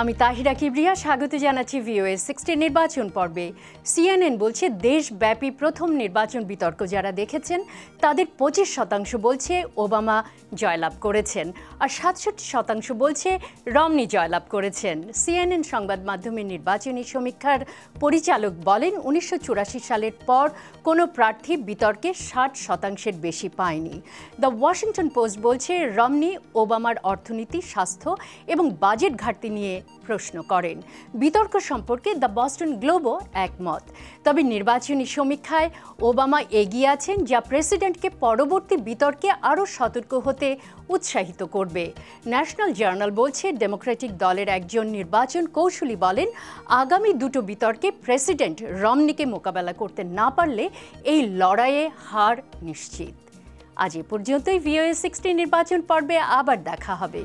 আমি তাহিরা কিবরিয়া স্বাগত জানাচ্ছি VOA 60 নির্বাচন পর্বে। CNN বলছে দেশব্যাপী প্রথম নির্বাচন বিতর্ক যারা দেখেছেন তাদের 25% বলছে ওবামা জয়লাভ করেছেন আর 67% বলছে রমনি জয়লাভ করেছেন। CNN সংবাদ মাধ্যমের নির্বাচনী সমীক্ষার পরিচালক বলেন 1984 সালের পর কোনো প্রার্থী বিতর্কে 60%-এর বেশি পায়নি। দ্য ওয়াশিংটন পোস্ট বলছে রমনি ওবামার অর্থনীতি, স্বাস্থ্য এবং বাজেট ঘাটতি নিয়ে প্রশ্ন করেন। বিতর্ক সম্পর্কে দ্য বস্টন গ্লোবও একমত। তবে নির্বাচনী সমীক্ষায় ওবামা এগিয়ে আছেন, যা প্রেসিডেন্টকে পরবর্তী বিতর্কে আরও সতর্ক হতে উৎসাহিত করবে। ন্যাশনাল জার্নাল বলছে ডেমোক্রেটিক দলের একজন নির্বাচন কৌশলী বলেন আগামী দুটো বিতর্কে প্রেসিডেন্ট রমনিকে মোকাবেলা করতে না পারলে এই লড়াইয়ে হার নিশ্চিত। আজ এ পর্যন্তই VOA 60 নির্বাচন পর্বে আবার দেখা হবে।